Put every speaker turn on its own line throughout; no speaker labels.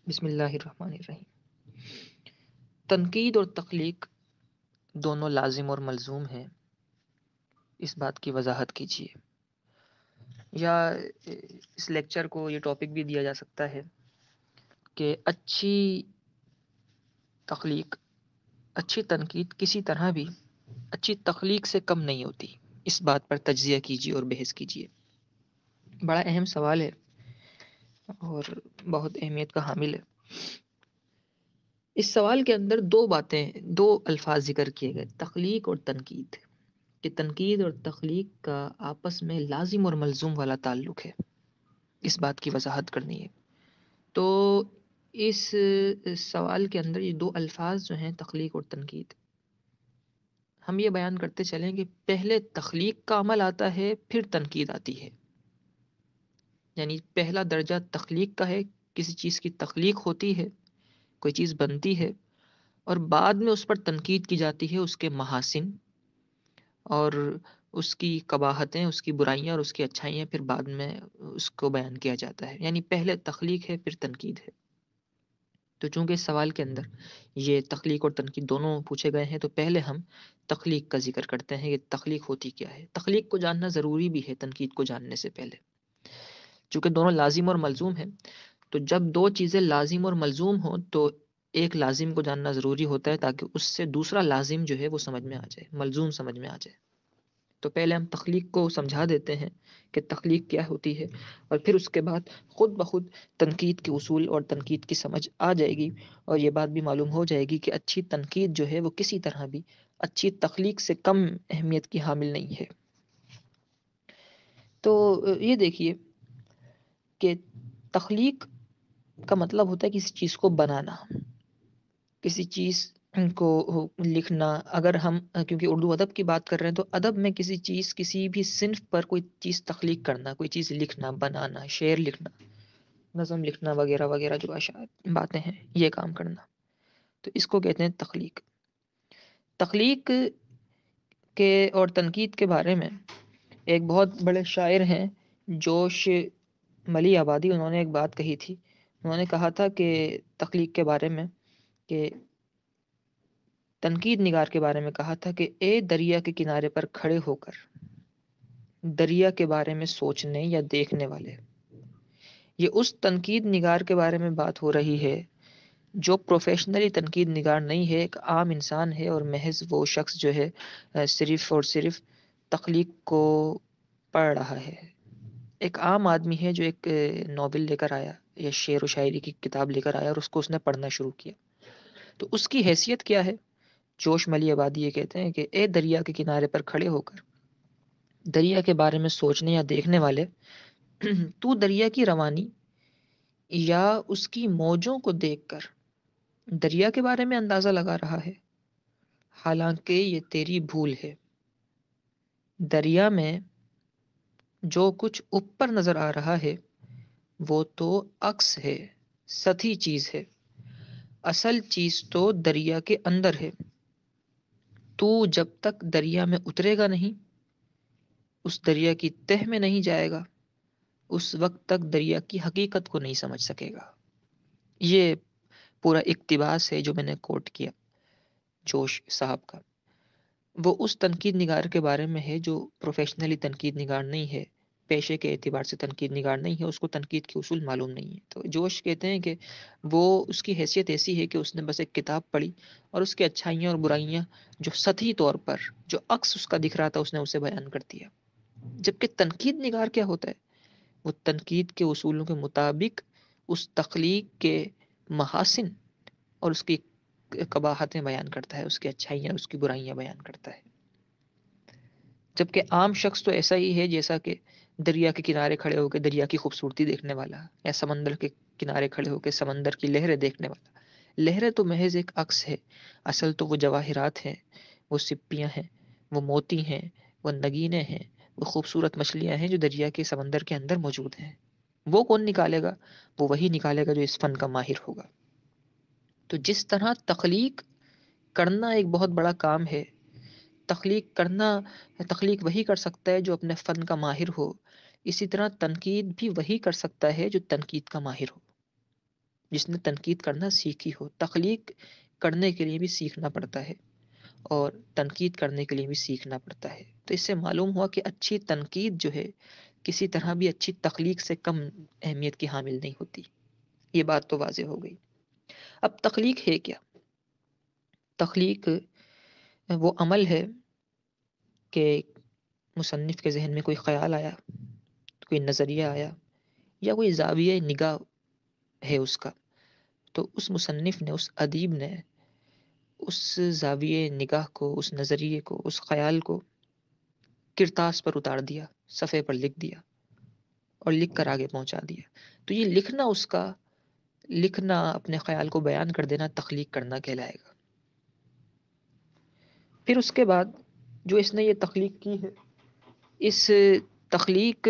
بسم اللہ الرحمن الرحیم۔ تنقید اور تخلیق دونوں لازم اور ملزوم ہیں، اس بات کی وضاحت کیجیے۔ یا اس لیکچر کو یہ ٹاپک بھی دیا جا سکتا ہے کہ اچھی تخلیق، اچھی تنقید کسی طرح بھی اچھی تخلیق سے کم نہیں ہوتی۔ اس بات پر تجزیہ کیجیے اور بحث کیجیے۔ بڑا اہم سوال ہے اور بہت اہمیت کا حامل ہے۔ اس سوال کے اندر دو الفاظ ذکر کیے گئے، تخلیق اور تنقید، کہ تنقید اور تخلیق کا آپس میں لازم اور ملزوم والا تعلق ہے۔ اس بات کی وضاحت کرنی ہے۔ تو اس سوال کے اندر یہ دو الفاظ جو ہیں، تخلیق اور تنقید، ہم یہ بیان کرتے چلیں کہ پہلے تخلیق کا عمل آتا ہے، پھر تنقید آتی ہے۔ یعنی پہلا درجہ تخلیق کا ہے، کسی چیز کی تخلیق ہوتی ہے، کوئی چیز بنتی ہے، اور بعد میں اس پر تنقید کی جاتی ہے، اس کے محاسن اور اس کی قباحتیں، اس کی برائیاں اور اس کی اچھائیاں، پھر بعد میں اس کو بیان کیا جاتا ہے۔ یعنی پہلے تخلیق ہے، پھر تنقید ہے۔ تو چونکہ اس سوال کے اندر یہ تخلیق اور تنقید دونوں پوچھے گئے ہیں، تو پہلے ہم تخلیق کا ذکر کرتے ہیں کہ تخلیق ہوتی کیا ہے۔ تخلیق کو جاننا ضروری بھی ہے تنقید کو جاننے سے پہلے، چونکہ دونوں لازم اور ملزوم ہیں۔ تو جب دو چیزیں لازم اور ملزوم ہوں تو ایک لازم کو جاننا ضروری ہوتا ہے تاکہ اس سے دوسرا لازم جو ہے وہ سمجھ میں آ جائے، ملزوم سمجھ میں آ جائے۔ تو پہلے ہم تخلیق کو سمجھا دیتے ہیں کہ تخلیق کیا ہوتی ہے، اور پھر اس کے بعد خود بخود تنقید کے اصول اور تنقید کی سمجھ آ جائے گی، اور یہ بات بھی معلوم ہو جائے گی کہ اچھی تنقید جو ہے وہ کسی طرح بھی اچھی تخلیق سے کم اہمیت کی حامل نہیں ہے۔ تو یہ دیکھیے کہ تخلیق کا مطلب ہوتا ہے کسی چیز کو بنانا، کسی چیز کو لکھنا۔ اگر ہم کیونکہ اردو ادب کی بات کر رہے ہیں، تو ادب میں کسی چیز، کسی بھی صنف پر کوئی چیز تخلیق کرنا، کوئی چیز لکھنا، بنانا، شعر لکھنا، نظم لکھنا، وغیرہ وغیرہ جو باتیں ہیں، یہ کام کرنا، تو اس کو کہتے ہیں تخلیق۔ تخلیق کے اور تنقید کے بارے میں ایک بہت بڑے شاعر ہیں، جوش ملی آبادی، انہوں نے ایک بات کہی تھی۔ انہوں نے کہا تھا کہ تخلیق کے بارے میں، کہ تنقید نگار کے بارے میں کہا تھا کہ اے دریا کے کنارے پر کھڑے ہو کر دریا کے بارے میں سوچنے یا دیکھنے والے، یہ اس تنقید نگار کے بارے میں بات ہو رہی ہے جو پروفیشنلی تنقید نگار نہیں ہے، ایک عام انسان ہے، اور محض وہ شخص جو ہے صرف اور صرف تخلیق کو پڑھ رہا ہے۔ ایک عام آدمی ہے جو ایک ناول لے کر آیا یا شعر و شاعری کی کتاب لے کر آیا، اور اس کو اس نے پڑھنا شروع کیا، تو اس کی حیثیت کیا ہے؟ جوش ملی آبادی یہ کہتے ہیں کہ اے دریا کے کنارے پر کھڑے ہو کر دریا کے بارے میں سوچنے یا دیکھنے والے، تو دریا کی روانی یا اس کی موجوں کو دیکھ کر دریا کے بارے میں اندازہ لگا رہا ہے، حالانکہ یہ تیری بھول ہے۔ دریا میں جو کچھ اوپر نظر آ رہا ہے وہ تو عکس ہے، سطحی چیز ہے، اصل چیز تو دریا کے اندر ہے۔ تو جب تک دریا میں اترے گا نہیں، اس دریا کی تہ میں نہیں جائے گا، اس وقت تک دریا کی حقیقت کو نہیں سمجھ سکے گا۔ یہ پورا اقتباس ہے جو میں نے کوٹ کیا جوش صاحب کا۔ وہ اس تنقید نگار کے بارے میں ہے جو پروفیشنلی تنقید نگار نہیں ہے، پیشے کے اعتبار سے تنقید نگار نہیں ہے، اس کو تنقید کے اصول معلوم نہیں ہے۔ تو جوش کہتے ہیں کہ وہ، اس کی حیثیت ایسی ہے کہ اس نے بس ایک کتاب پڑھی اور اس کی اچھائیاں اور برائیاں جو سطحی طور پر جو عکس اس کا دکھ رہا تھا، اس نے اسے بیان کر دیا۔ جبکہ تنقید نگار کیا ہوتا ہے؟ وہ تنقید کے اصولوں کے مطابق اس تخلیق کے محاسن اور اس کی قباحتیں بیان کرتا ہے، اس کی اچھائیاں، اس کی برائیاں بیان کرتا ہے۔ جبکہ عام شخص تو ایسا ہی ہے جیسا کہ دریا کے کنارے کھڑے ہو کے دریا کی خوبصورتی دیکھنے والا، یا سمندر کے کنارے کھڑے ہو کے سمندر کی لہریں دیکھنے والا۔ لہریں تو محض ایک عکس ہے، اصل تو وہ جواہرات ہیں، وہ سپیاں ہیں، وہ موتی ہیں، وہ نگینے ہیں، وہ خوبصورت مچھلیاں ہیں جو دریا کے سمندر کے اندر موجود ہیں۔ وہ کون نکالے گا؟ وہ وہی نکالے گا جو اس فن کا ماہر ہوگا۔ تو جس طرح تخلیق کرنا ایک بہت بڑا کام ہے، تخلیق وہی کر سکتا ہے جو اپنے فن کا ماہر ہو، اسی طرح تنقید بھی وہی کر سکتا ہے جو تنقید کا ماہر ہو۔ جس نے تنقید کرنا سیکھی ہو. تخلیق کرنے کے لیے بھی سیکھنا پڑتا ہے اور تنقید کرنے کے لیے بھی سیکھنا پڑتا ہے. تو اس سے معلوم ہوا کہ اچھی تنقید جو ہے کسی طرح بھی اچھی تخلیق سے کم اہمیت کی حامل نہیں ہوتی. یہ بات تو واضح ہو گئی. اب تخلیق ہے کیا؟ تخلیق وہ عمل ہے کہ مصنف کے ذہن میں کوئی خیال آیا، کوئی نظریہ آیا یا کوئی زاویہ نگاہ ہے اس کا، تو اس مصنف نے، اس ادیب نے اس زاویہ نگاہ کو، اس نظریے کو، اس خیال کو کرتاس پر اتار دیا، صفحے پر لکھ دیا اور لکھ کر آگے پہنچا دیا. تو یہ لکھنا، اس کا لکھنا، اپنے خیال کو بیان کر دینا تخلیق کرنا کہلائے گا. پھر اس کے بعد جو اس نے یہ تخلیق کی ہے، اس تخلیق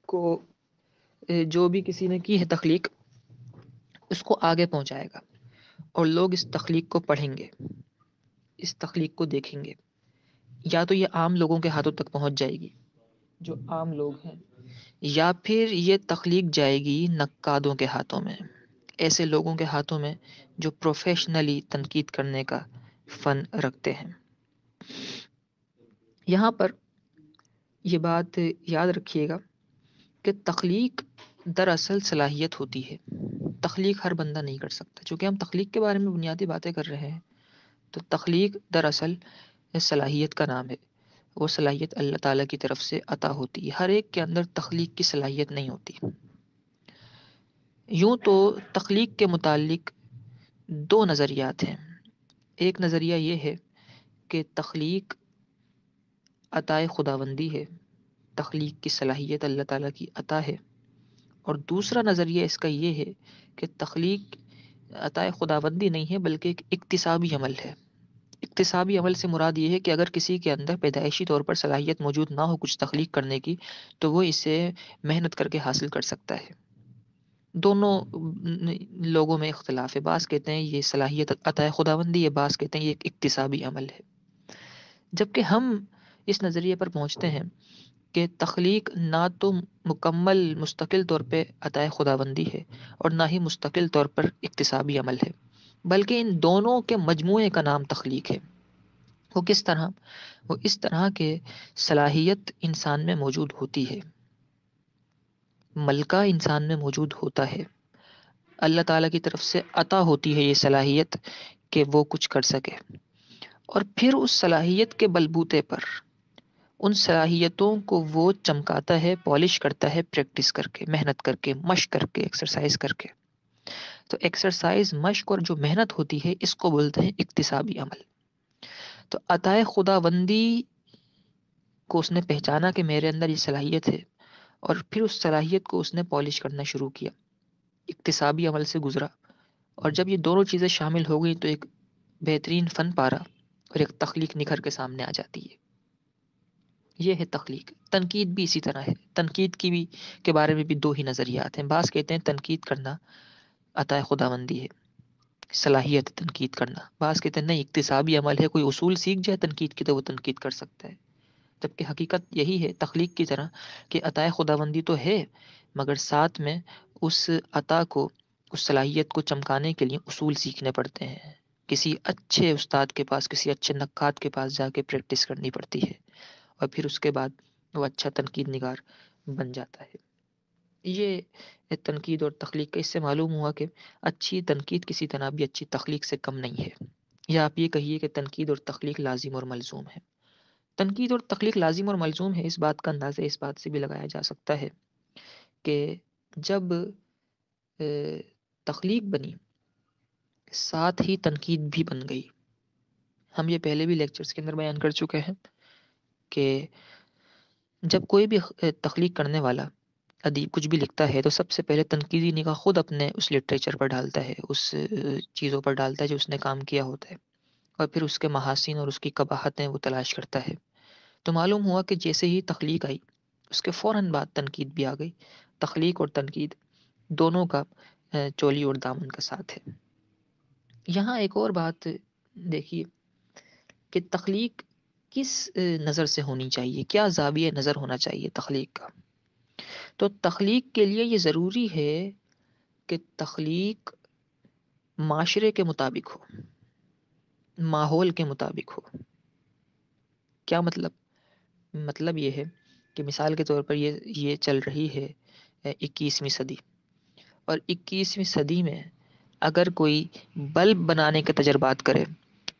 کو جو بھی کسی نے کی ہے تخلیق، اس کو آگے پہنچائے گا اور لوگ اس تخلیق کو پڑھیں گے، اس تخلیق کو دیکھیں گے. یا تو یہ عام لوگوں کے ہاتھوں تک پہنچ جائے گی جو عام لوگ ہیں، یا پھر یہ تخلیق جائے گی نقادوں کے ہاتھوں میں، ایسے لوگوں کے ہاتھوں میں جو پروفیشنلی تنقید کرنے کا فن رکھتے ہیں. یہاں پر یہ بات یاد رکھیے گا کہ تخلیق دراصل صلاحیت ہوتی ہے. تخلیق ہر بندہ نہیں کر سکتا. چونکہ ہم تخلیق کے بارے میں بنیادی باتیں کر رہے ہیں، تو تخلیق دراصل صلاحیت کا نام ہے. وہ صلاحیت اللہ تعالیٰ کی طرف سے عطا ہوتی ہے. ہر ایک کے اندر تخلیق کی صلاحیت نہیں ہوتی. یوں تو تخلیق کے متعلق دو نظریات ہیں. ایک نظریہ یہ ہے کہ تخلیق عطائے خداوندی ہے، تخلیق کی صلاحیت اللہ تعالیٰ کی عطا ہے. اور دوسرا نظریہ اس کا یہ ہے کہ تخلیق عطائے خداوندی نہیں ہے بلکہ ایک اکتسابی عمل ہے. اکتسابی عمل سے مراد یہ ہے کہ اگر کسی کے اندر پیدائشی طور پر صلاحیت موجود نہ ہو کچھ تخلیق کرنے کی، تو وہ اسے محنت کر کے حاصل کر سکتا ہے. دونوں لوگوں میں اختلاف ہے. بعض کہتے ہیں یہ صلاحیت عطائے خداوندی ہے، بعض کہتے ہیں یہ ایک اکتسابی عمل ہے. جبکہ ہم اس نظریے پر پہنچتے ہیں کہ تخلیق نہ تو مکمل مستقل طور پہ عطائے خداوندی ہے اور نہ ہی مستقل طور پر اکتسابی عمل ہے، بلکہ ان دونوں کے مجموعے کا نام تخلیق ہے. وہ کس طرح؟ وہ اس طرح کہ صلاحیت انسان میں موجود ہوتی ہے، ملکہ انسان میں موجود ہوتا ہے، اللہ تعالیٰ کی طرف سے عطا ہوتی ہے یہ صلاحیت کہ وہ کچھ کر سکے، اور پھر اس صلاحیت کے بلبوتے پر ان صلاحیتوں کو وہ چمکاتا ہے، پالش کرتا ہے، پریکٹس کر کے، محنت کر کے، مشق کر کے، ایکسرسائز کر کے. تو ایکسرسائز، مشق اور جو محنت ہوتی ہے اس کو بولتے ہیں اکتسابی عمل. تو عطائے خداوندی کو اس نے پہچانا کہ میرے اندر یہ صلاحیت ہے، اور پھر اس صلاحیت کو اس نے پالش کرنا شروع کیا، اکتسابی عمل سے گزرا. اور جب یہ دونوں چیزیں شامل ہو گئی تو ایک بہترین فن پارا اور ایک تخلیق نکھر کے سامنے آ جاتی ہے. یہ ہے تخلیق. تنقید بھی اسی طرح ہے. تنقید کی بھی کے بارے میں بھی دو ہی نظریات ہیں. بعض کہتے ہیں تنقید کرنا عطائے خداوندی ہے، صلاحیت تنقید کرنا. بعض کہتے ہیں نہیں، اکتسابی عمل ہے، کوئی اصول سیکھ جائے تنقید کی تو وہ تنقید کر سکتا ہے. جبکہ حقیقت یہی ہے تخلیق کی طرح کہ عطائے خداوندی تو ہے، مگر ساتھ میں اس عطا کو، اس صلاحیت کو چمکانے کے لیے اصول سیکھنے پڑتے ہیں. کسی اچھے استاد کے پاس، کسی اچھے نقاد کے پاس جا کے پریکٹس کرنی پڑتی ہے، اور پھر اس کے بعد وہ اچھا تنقید نگار بن جاتا ہے. یہ تنقید اور تخلیق کا اس سے معلوم ہوا کہ اچھی تنقید کسی طرح بھی اچھی تخلیق سے کم نہیں ہے. یا آپ یہ کہیے کہ تنقید اور تخلیق لازم اور ملزوم ہے. تنقید اور تخلیق لازم اور ملزوم ہے، اس بات کا اندازہ اس بات سے بھی لگایا جا سکتا ہے کہ جب تخلیق بنی ساتھ ہی تنقید بھی بن گئی. ہم یہ پہلے بھی لیکچرز کے اندر بیان کر چکے ہیں کہ جب کوئی بھی تخلیق کرنے والا ادیب کچھ بھی لکھتا ہے تو سب سے پہلے تنقیدی نگاہ خود اپنے اس لٹریچر پر ڈالتا ہے، اس چیزوں پر ڈالتا ہے جو اس نے کام کیا ہوتا ہے، اور پھر اس کے محاسن اور اس کی قباحتیں وہ تلاش کرتا ہے. تو معلوم ہوا کہ جیسے ہی تخلیق آئی اس کے فوراً بعد تنقید بھی آ گئی. تخلیق اور تنقید دونوں کا چولی اور دامن کا ساتھ ہے. یہاں ایک اور بات دیکھیے کہ تخلیق کس نظر سے ہونی چاہیے، کیا زاویہ نظر ہونا چاہیے تخلیق کا. تو تخلیق کے لیے یہ ضروری ہے کہ تخلیق معاشرے کے مطابق ہو، ماحول کے مطابق ہو۔ کیا مطلب؟ مطلب یہ ہے کہ مثال کے طور پر یہ چل رہی ہے 21ویں صدی، اور 21ویں صدی میں اگر کوئی بلب بنانے کے تجربات کرے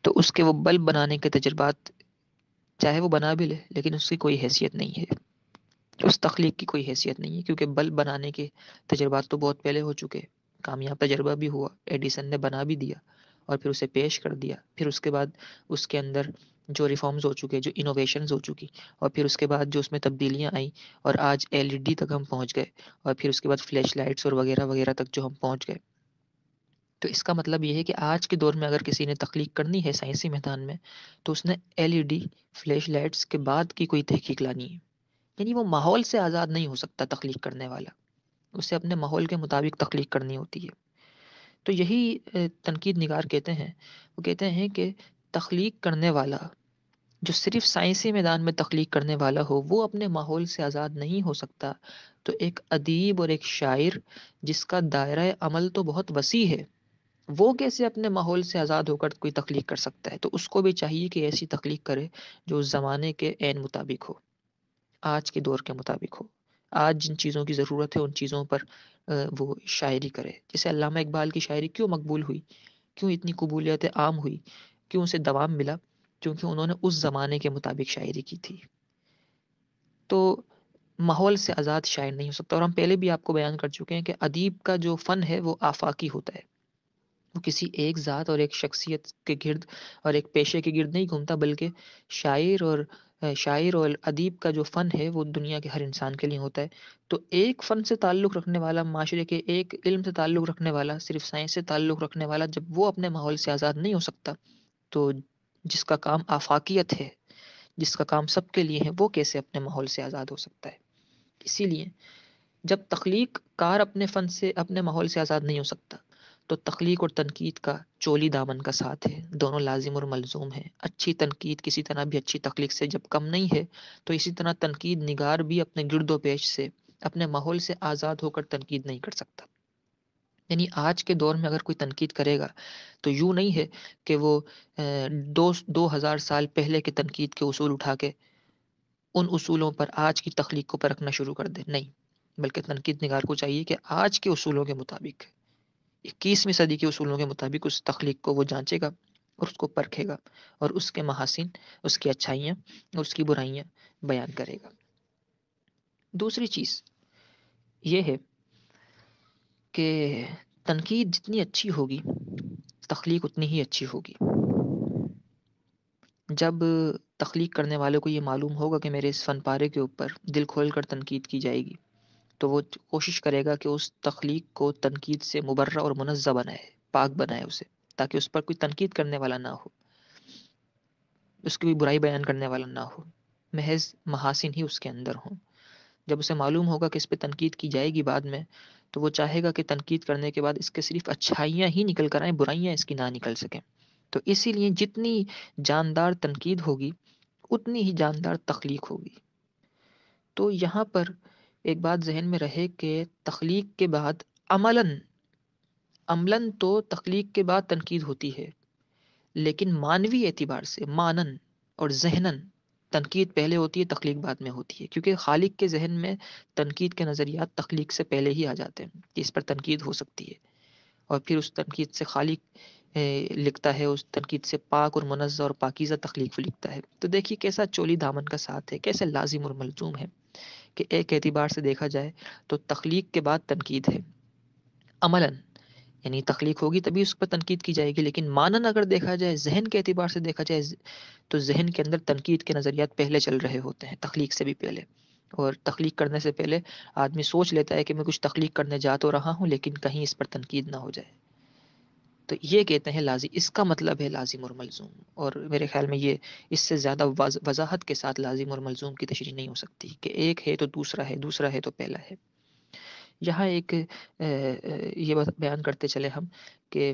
تو اس کے وہ بلب بنانے کے تجربات چاہے وہ بنا بھی لے لیکن اس کی کوئی حیثیت نہیں ہے، اس تخلیق کی کوئی حیثیت نہیں ہے، کیونکہ بلب بنانے کے تجربات تو بہت پہلے ہو چکے، کامیاب تجربہ بھی ہوا، ایڈیسن نے بنا بھی دیا اور پھر اسے پیش کر دیا، پھر اس کے بعد اس کے اندر جو ریفارمز ہو چکے، جو انوویشنز ہو چکی، اور پھر اس کے بعد جو اس میں تبدیلیاں آئیں اور آج LED تک ہم پہنچ گئے، اور پھر اس کے بعد فلیش لائٹس اور وغیرہ وغیرہ تک جو ہم پہنچ گئے۔ تو اس کا مطلب یہ ہے کہ آج کے دور میں اگر کسی نے تخلیق کرنی ہے سائنسی میدان میں تو اس نے LED فلیش لائٹس کے بعد کی کوئی تحقیق لانی ہے، یعنی وہ ماحول سے آزاد نہیں ہو سکتا تخلیق کرنے والا، اسے اپنے ماحول کے مطابق تخلیق کرنی ہوتی ہے۔ تو یہی تنقید نگار کہتے ہیں، وہ کہتے ہیں کہ تخلیق کرنے والا جو صرف سائنسی میدان میں تخلیق کرنے والا ہو وہ اپنے ماحول سے آزاد نہیں ہو سکتا، تو ایک ادیب اور ایک شاعر جس کا دائرہ عمل تو بہت وسیع ہے، وہ کیسے اپنے ماحول سے آزاد ہو کر کوئی تخلیق کر سکتا ہے؟ تو اس کو بھی چاہیے کہ ایسی تخلیق کرے جو اس زمانے کے عین مطابق ہو، آج کے دور کے مطابق ہو، آج جن چیزوں کی ضرورت ہے ان چیزوں پر وہ شاعری کرے۔ جیسے علامہ اقبال کی شاعری کیوں مقبول ہوئی، کیوں اتنی قبولیت عام ہوئی، کیوں اسے دوام ملا؟ کیونکہ انہوں نے اس زمانے کے مطابق شاعری کی تھی۔ تو ماحول سے آزاد شاعر نہیں ہو سکتا، اور ہم پہلے بھی آپ کو بیان کر چکے ہیں کہ ادیب کا جو فن ہے وہ آفاقی ہوتا ہے، وہ کسی ایک ذات اور ایک شخصیت کے گرد اور ایک پیشے کے گرد نہیں گھومتا، بلکہ شاعر اور ادیب کا جو فن ہے وہ دنیا کے ہر انسان کے لیے ہوتا ہے۔ تو ایک فن سے تعلق رکھنے والا، معاشرے کے ایک علم سے تعلق رکھنے والا، صرف سائنس سے تعلق رکھنے والا جب وہ اپنے ماحول سے آزاد نہیں ہو سکتا، تو جس کا کام آفاقیت ہے، جس کا کام سب کے لیے ہے، وہ کیسے اپنے ماحول سے آزاد ہو سکتا ہے؟ اسی لیے جب تخلیق کار اپنے فن سے، اپنے ماحول سے آزاد نہیں ہو سکتا، تو تخلیق اور تنقید کا چولی دامن کا ساتھ ہے، دونوں لازم اور ملزوم ہیں۔ اچھی تنقید کسی طرح بھی اچھی تخلیق سے جب کم نہیں ہے، تو اسی طرح تنقید نگار بھی اپنے گرد و پیش سے، اپنے ماحول سے آزاد ہو کر تنقید نہیں کر سکتا۔ یعنی آج کے دور میں اگر کوئی تنقید کرے گا تو یوں نہیں ہے کہ وہ 2000 سال پہلے کے تنقید کے اصول اٹھا کے ان اصولوں پر آج کی تخلیق کو پرکھنا شروع کر دے، نہیں، بلکہ تنقید نگار کو چاہیے کہ آج کے اصولوں کے مطابق، 21ویں صدی کے اصولوں کے مطابق اس تخلیق کو وہ جانچے گا اور اس کو پرکھے گا، اور اس کے محاسن، اس کی اچھائیاں اور اس کی برائیاں بیان کرے گا۔ دوسری چیز یہ ہے کہ تنقید جتنی اچھی ہوگی تخلیق اتنی ہی اچھی ہوگی۔ جب تخلیق کرنے والے کو یہ معلوم ہوگا کہ میرے اس فن پارے کے اوپر دل کھول کر تنقید کی جائے گی، تو وہ کوشش کرے گا کہ اس تخلیق کو تنقید سے مبرہ اور منزہ بنائے، پاک بنائے اسے، تاکہ اس پر کوئی تنقید کرنے والا نہ ہو، اس کی کوئی برائی بیان کرنے والا نہ ہو، محض محاسن ہی اس کے اندر ہوں۔ جب اسے معلوم ہوگا کہ اس پہ تنقید کی جائے گی بعد میں، تو وہ چاہے گا کہ تنقید کرنے کے بعد اس کے صرف اچھائیاں ہی نکل کر آئیں، برائیاں اس کی نہ نکل سکیں۔ تو اسی لیے جتنی جاندار تنقید ہوگی اتنی ہی جاندار تخلیق ہوگی۔ تو یہاں پر ایک بات ذہن میں رہے کہ تخلیق کے بعد عملاً تو تخلیق کے بعد تنقید ہوتی ہے، لیکن مانوی اعتبار سے، مانن اور ذہنن، تنقید پہلے ہوتی ہے، تخلیق بعد میں ہوتی ہے، کیونکہ خالق کے ذہن میں تنقید کے نظریات تخلیق سے پہلے ہی آ جاتے ہیں کہ اس پر تنقید ہو سکتی ہے، اور پھر اس تنقید سے خالق لکھتا ہے، اس تنقید سے پاک اور منزہ اور پاکیزہ تخلیق لکھتا ہے۔ تو دیکھیے کیسا چولی دامن کا ساتھ ہے، کیسے لازم اور ملزوم ہے کہ ایک اعتبار سے دیکھا جائے تو تخلیق کے بعد تنقید ہے عملاً، یعنی تخلیق ہوگی تبھی اس پر تنقید کی جائے گی، لیکن مانن اگر دیکھا جائے، ذہن کے اعتبار سے دیکھا جائے، تو ذہن کے اندر تنقید کے نظریات پہلے چل رہے ہوتے ہیں، تخلیق سے بھی پہلے، اور تخلیق کرنے سے پہلے آدمی سوچ لیتا ہے کہ میں کچھ تخلیق کرنے جا تو رہا ہوں لیکن کہیں اس پر تنقید نہ ہو جائے۔ تو یہ کہتے ہیں لازم، اس کا مطلب ہے لازم اور ملزوم، اور میرے خیال میں یہ اس سے زیادہ وضاحت کے ساتھ لازم اور ملزوم کی تشریح نہیں ہو سکتی کہ ایک ہے تو دوسرا ہے، دوسرا ہے تو پہلا ہے۔ یہاں ایک یہ بیان کرتے چلے ہم کہ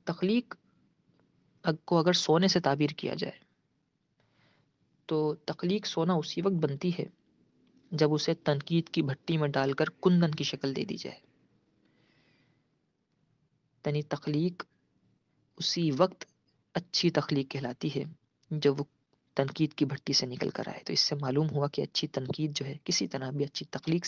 تخلیق کو اگر سونے سے تعبیر کیا جائے تو تخلیق سونا اسی وقت بنتی ہے جب اسے تنقید کی بھٹی میں ڈال کر کندن کی شکل دے دی جائے. یعنی تخلیق اسی وقت اچھی تخلیق کہلاتی ہے جب وہ تنقید کی بھٹی سے نکل کر آئے. تو اس سے معلوم ہوا کہ اچھی تنقید جو ہے کسی طرح بھی اچھی تخلیق